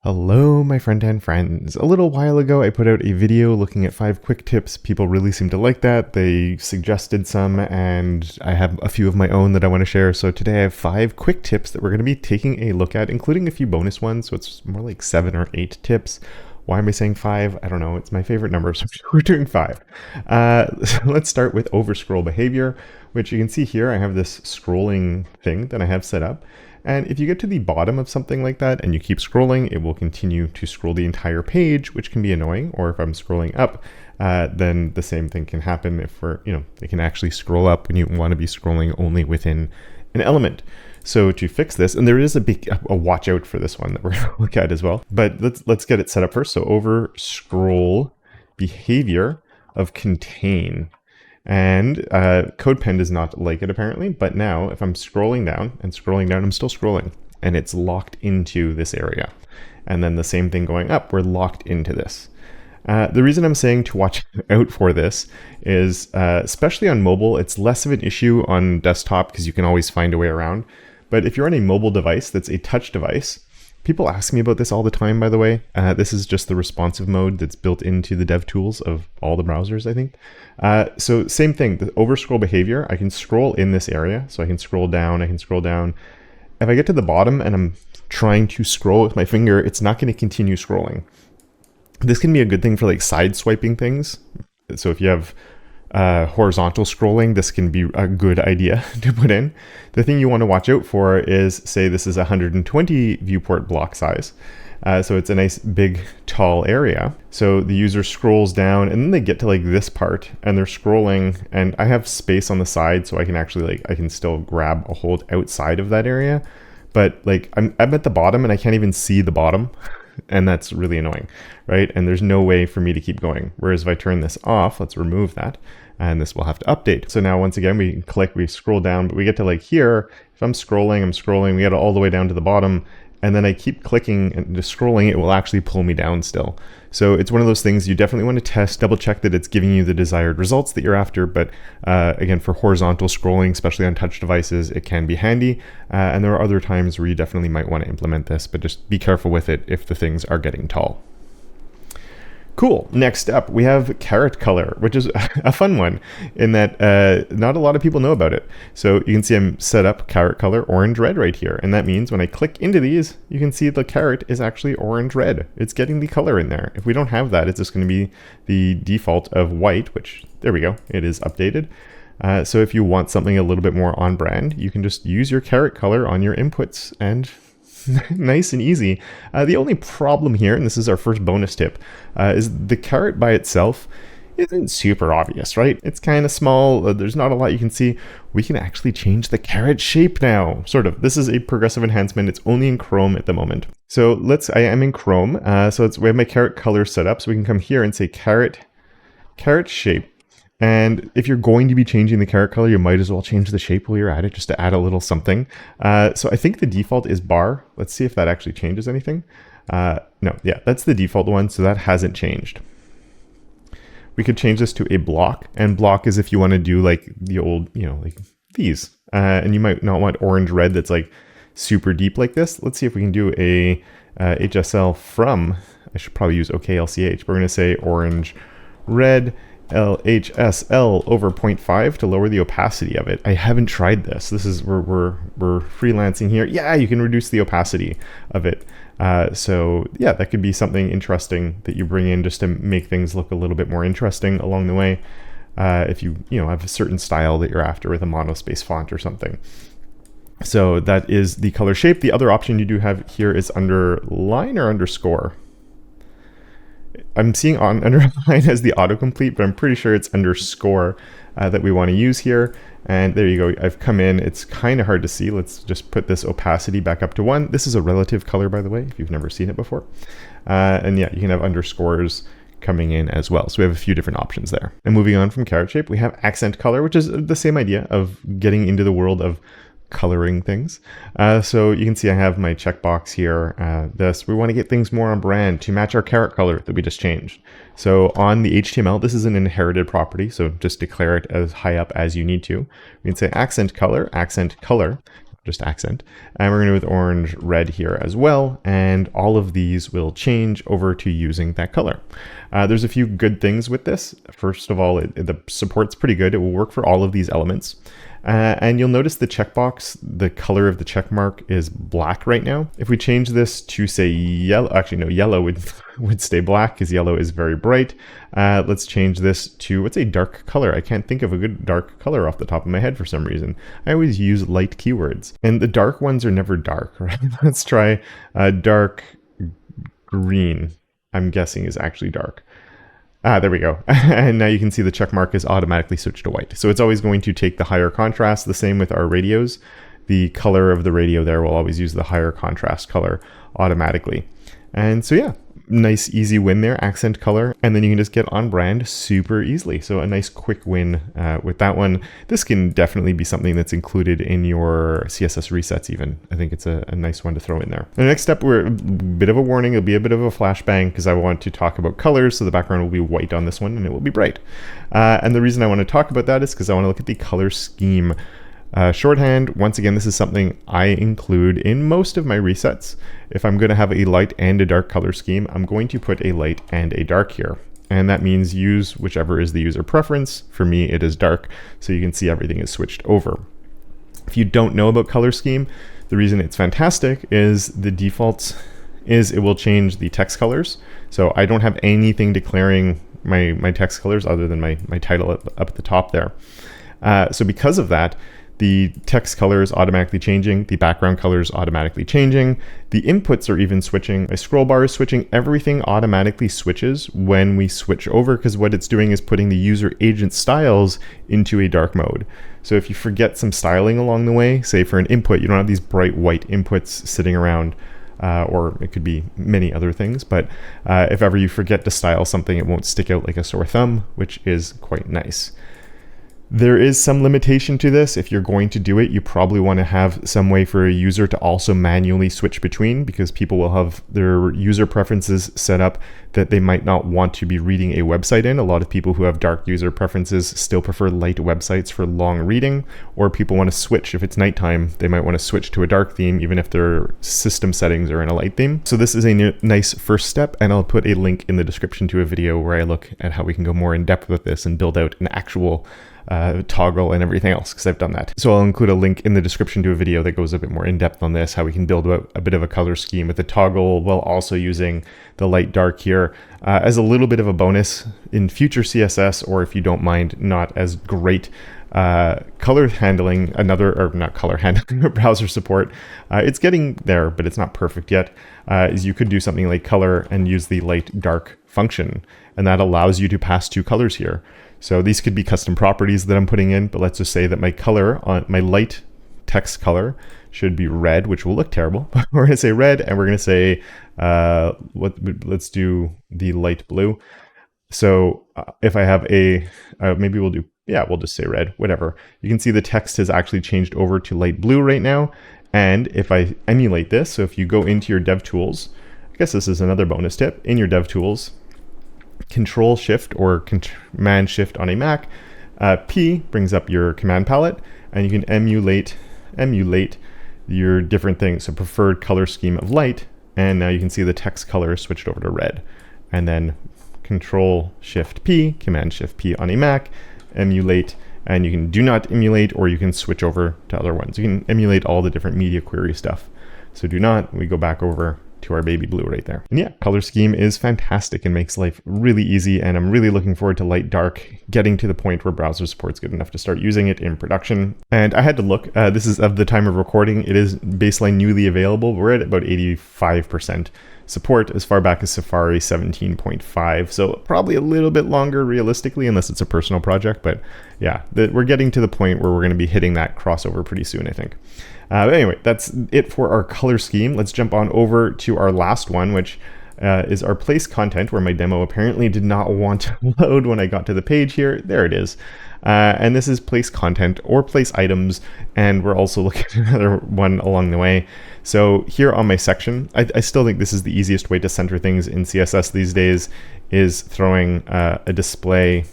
Hello, my front-end friends. A little while ago, I put out a video looking at 5 quick tips. People really seem to like that. They suggested some, and I have a few of my own that I want to share. So today I have 5 quick tips that we're going to be taking a look at, including a few bonus ones. So it's more like 7 or 8 tips. Why am I saying 5? I don't know. It's my favorite number, so we're doing 5. So let's start with overscroll behavior, which you can see here. I have this scrolling thing that I have set up. And if you get to the bottom of something like that and you keep scrolling, it will continue to scroll the entire page, which can be annoying. Or if I'm scrolling up, then the same thing can happen if it can actually scroll up when you want to be scrolling only within an element. So to fix this, and there is a watch out for this one that we're going to look at as well. But let's get it set up first. So over scroll behavior of contain. And CodePen does not like it apparently, but now if I'm scrolling down, I'm still scrolling, and it's locked into this area. And then the same thing going up, we're locked into this. The reason I'm saying to watch out for this is, especially on mobile, it's less of an issue on desktop because you can always find a way around. But if you're on a mobile device that's a touch device, people ask me about this all the time, by the way. This is just the responsive mode that's built into the dev tools of all the browsers, I think. So same thing, the overscroll behavior, I can scroll in this area. So I can scroll down, If I get to the bottom and I'm trying to scroll with my finger, it's not going to continue scrolling. This can be a good thing for like side swiping things. So if you have horizontal scrolling, this can be a good idea to put in. The thing you want to watch out for is, say this is 120 viewport block size. So it's a nice big tall area. So the user scrolls down and then they get to like this part and they're scrolling, and I have space on the side so I can actually I can still grab a hold outside of that area. But like I'm at the bottom and I can't even see the bottom. And that's really annoying, right? And there's no way for me to keep going. Whereas if I turn this off, let's remove that, and this will have to update. So now once again, we scroll down, but we get to like here. If I'm scrolling, we get all the way down to the bottom, and then I keep clicking and just scrolling, it will actually pull me down still. So it's one of those things you definitely want to test, double check that it's giving you the desired results that you're after. But again, for horizontal scrolling, especially on touch devices, it can be handy. And there are other times where you definitely might want to implement this, but just be careful with it if the things are getting tall. Cool. Next up, we have caret-color, which is a fun one in that not a lot of people know about it. So you can see I'm set up caret-color orange-red right here. And that means when I click into these, you can see the caret is actually orange-red. It's getting the color in there. If we don't have that, it's just going to be the default of white, which, there we go, it is updated. So if you want something a little bit more on brand, you can just use your caret-color on your inputs and nice and easy. The only problem here, and this is our first bonus tip, is the caret by itself isn't super obvious, right? It's kind of small. There's not a lot you can see. We can actually change the caret shape now, sort of. This is a progressive enhancement. It's only in Chrome at the moment. So I am in Chrome. We have my caret-color set up. So we can come here and say caret shape. And if you're going to be changing the caret color, you might as well change the shape while you're at it, just to add a little something. So I think the default is bar. Let's see if that actually changes anything. No, yeah, that's the default one, so that hasn't changed. We could change this to a block, and block is if you want to do like the old, like these. And you might not want orange-red that's like super deep like this. Let's see if we can do a HSL from, I should probably use OKLCH. We're going to say orange-red. LHSL over 0.5 to lower the opacity of it. I haven't tried this. This is we're freelancing here. Yeah, you can reduce the opacity of it. So yeah, that could be something interesting that you bring in just to make things look a little bit more interesting along the way. If you have a certain style that you're after with a monospace font or something. So that is the color shape. The other option you do have here is underline or underscore. I'm seeing underline as the autocomplete, but I'm pretty sure it's underscore that we want to use here. And there you go. I've come in. It's kind of hard to see. Let's just put this opacity back up to 1. This is a relative color, by the way, if you've never seen it before. And yeah, you can have underscores coming in as well. So we have a few different options there. And moving on from caret shape, we have accent color, which is the same idea of getting into the world of coloring things. So you can see I have my checkbox here. We want to get things more on brand to match our caret color that we just changed. So on the HTML, this is an inherited property, so just declare it as high up as you need to. We can say accent color, just accent. And we're going to do with orange, red here as well. And all of these will change over to using that color. There's a few good things with this. First of all, the support's pretty good. It will work for all of these elements. And you'll notice the checkbox, the color of the check mark is black right now. If we change this to say yellow, actually no, yellow would stay black because yellow is very bright. Let's change this to, what's a dark color? I can't think of a good dark color off the top of my head for some reason. I always use light keywords, and the dark ones are never dark, right? Let's try dark green. I'm guessing is actually dark. There we go. And now you can see the check mark is automatically switched to white. So it's always going to take the higher contrast. The same with our radios. The color of the radio there will always use the higher contrast color automatically. And so yeah, nice easy win there, accent color. And then you can just get on brand super easily. So a nice quick win with that one. This can definitely be something that's included in your CSS resets even. I think it's a nice one to throw in there. The next step, we're a bit of a warning. It'll be a bit of a flashbang because I want to talk about colors. So the background will be white on this one and it will be bright. And the reason I want to talk about that is because I want to look at the color scheme. Shorthand, once again, this is something I include in most of my resets. If I'm going to have a light and a dark color scheme, I'm going to put a light and a dark here. And that means use whichever is the user preference. For me, it is dark, so you can see everything is switched over. If you don't know about color scheme, the reason it's fantastic is the defaults is it will change the text colors. So I don't have anything declaring my text colors other than my title up at the top there. So because of that, the text color is automatically changing, the background color is automatically changing, the inputs are even switching, my scroll bar is switching, everything automatically switches when we switch over because what it's doing is putting the user agent styles into a dark mode. So if you forget some styling along the way, say for an input, you don't have these bright white inputs sitting around, or it could be many other things, but if ever you forget to style something, it won't stick out like a sore thumb, which is quite nice. There is some limitation to this. If you're going to do it, you probably want to have some way for a user to also manually switch between, because people will have their user preferences set up that they might not want to be reading a website in. A lot of people who have dark user preferences still prefer light websites for long reading, or people want to switch. If it's nighttime, they might want to switch to a dark theme, even if their system settings are in a light theme. So this is a nice first step, and I'll put a link in the description to a video where I look at how we can go more in depth with this and build out an actual toggle and everything else, because I've done that. So I'll include a link in the description to a video that goes a bit more in depth on this, how we can build a bit of a color scheme with the toggle while also using the light dark here as a little bit of a bonus in future CSS, or if you don't mind not as great color handling, browser support. It's getting there, but it's not perfect yet. Is you could do something like color and use the light dark function, and that allows you to pass two colors here. So these could be custom properties that I'm putting in, but let's just say that my color on my light text color should be red, which will look terrible. We're going to say red, and we're going to say, let's do the light blue. So if I have a, maybe we'll just say red, whatever. You can see the text has actually changed over to light blue right now. And if I emulate this, so if you go into your dev tools, I guess this is another bonus tip, in your dev tools, Control Shift or Command Shift on a Mac, P brings up your command palette, and you can emulate your different things. So preferred color scheme of light, and now you can see the text color is switched over to red. And then Control Shift P, Command Shift P on a Mac, emulate, and you can do not emulate, or you can switch over to other ones. You can emulate all the different media query stuff. So do not, we go back over to our baby blue right there. And yeah, color scheme is fantastic and makes life really easy, and I'm really looking forward to light dark getting to the point where browser support's good enough to start using it in production. And I had to look, this is of the time of recording, it is baseline newly available. We're at about 85% support as far back as Safari 17.5, so probably a little bit longer realistically, unless it's a personal project. But yeah, we're getting to the point where we're going to be hitting that crossover pretty soon, I think. But anyway, that's it for our color scheme. Let's jump on over to our last one, which is our place content, where my demo apparently did not want to load when I got to the page here. There it is. And this is place content or place items, and we're also looking at another one along the way. So here on my section, I still think this is the easiest way to center things in CSS these days, is throwing a display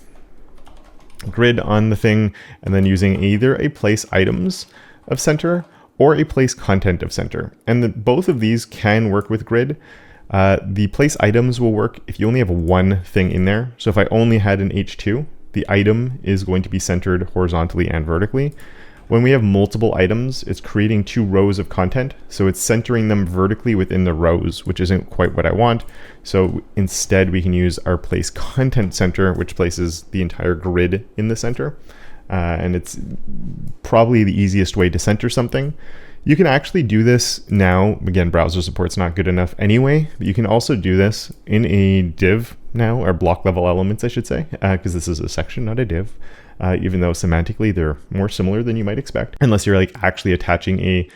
grid on the thing and then using either a place items of center or a place content of center. And both of these can work with grid. The place items will work if you only have one thing in there. So if I only had an H2, the item is going to be centered horizontally and vertically. When we have multiple items, it's creating 2 rows of content. So it's centering them vertically within the rows, which isn't quite what I want. So instead, we can use our place content center, which places the entire grid in the center. And it's probably the easiest way to center something. You can actually do this now. Again, browser support's not good enough anyway, but you can also do this in a div now, or block level elements, I should say, because this is a section, not a div. Even though semantically they're more similar than you might expect, unless you're like actually attaching a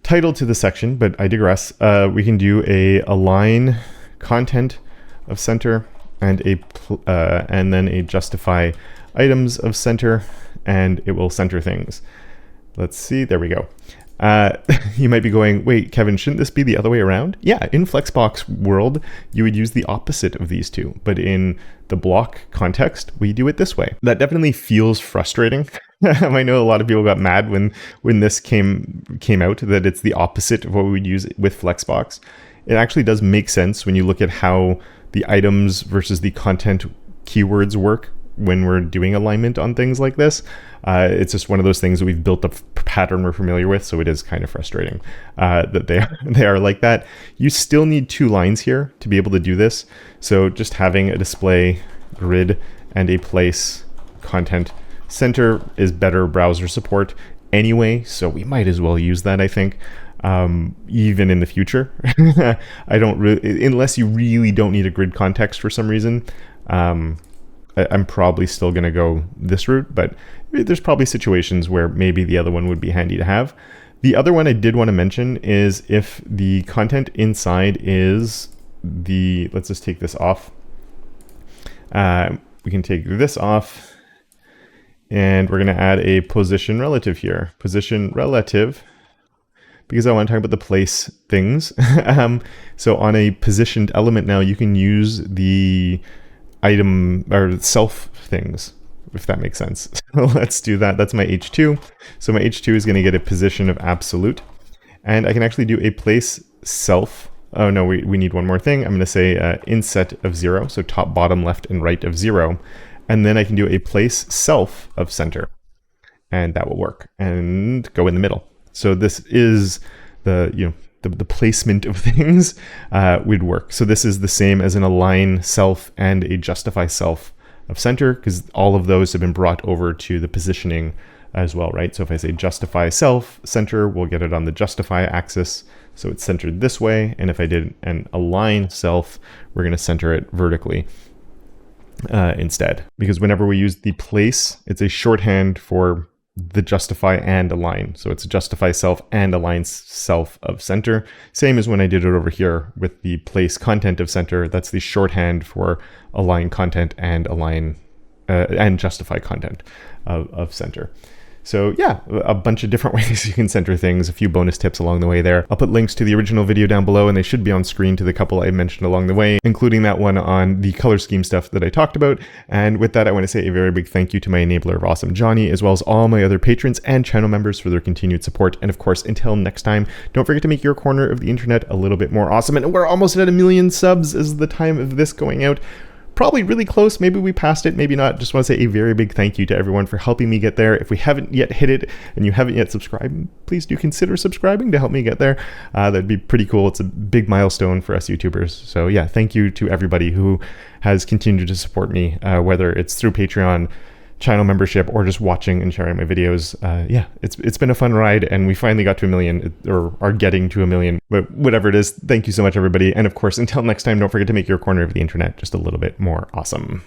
title to the section, but I digress. We can do a align content of center and then a justify items of center, and it will center things. Let's see, there we go. You might be going, wait, Kevin, shouldn't this be the other way around? Yeah, in Flexbox world, you would use the opposite of these two, but in the block context, we do it this way. That definitely feels frustrating. I know a lot of people got mad when this came out, that it's the opposite of what we would use with Flexbox. It actually does make sense when you look at how the items versus the content keywords work when we're doing alignment on things like this. It's just one of those things that we've built a pattern we're familiar with, so it is kind of frustrating that they are like that. You still need 2 lines here to be able to do this. So just having a display grid and a place content center is better browser support anyway, so we might as well use that, I think. Even in the future. I don't really, unless you really don't need a grid context for some reason, I'm probably still going to go this route, but there's probably situations where maybe the other one would be handy to have. The other one I did want to mention is if the content inside is let's just take this off. We can take this off, and we're going to add a position relative here. Position relative, because I want to talk about the place things. So on a positioned element now, you can use the item or self things, if that makes sense. So let's do that. That's my H2. So my H2 is going to get a position of absolute, and I can actually do a place self. Oh no, we need one more thing. I'm going to say inset of 0. So top, bottom, left, and right of 0. And then I can do a place self of center, and that will work, and go in the middle. So this is the placement of things would work. So this is the same as an align self and a justify self of center, because all of those have been brought over to the positioning as well, right? So if I say justify self center, we'll get it on the justify axis. So it's centered this way. And if I did an align self, we're going to center it vertically instead. Because whenever we use the place, it's a shorthand for the justify and align. So it's justify self and align self of center. Same as when I did it over here with the place content of center. That's the shorthand for align content and align and justify content of center. So yeah, a bunch of different ways you can center things, a few bonus tips along the way there. I'll put links to the original video down below, and they should be on screen to the couple I mentioned along the way, including that one on the color scheme stuff that I talked about. And with that, I want to say a very big thank you to my enabler of Awesome Johnny, as well as all my other patrons and channel members for their continued support. And of course, until next time, don't forget to make your corner of the internet a little bit more awesome. And we're almost at 1 million subs as the time of this going out. Probably really close. Maybe we passed it, maybe not. Just want to say a very big thank you to everyone for helping me get there. If we haven't yet hit it and you haven't yet subscribed, please do consider subscribing to help me get there. That'd be pretty cool. It's a big milestone for us YouTubers. So yeah, thank you to everybody who has continued to support me, whether it's through Patreon, channel membership, or just watching and sharing my videos. Yeah, it's been a fun ride, and we finally got to 1 million, or are getting to 1 million, but whatever it is, thank you so much, everybody. And of course, until next time, don't forget to make your corner of the internet just a little bit more awesome.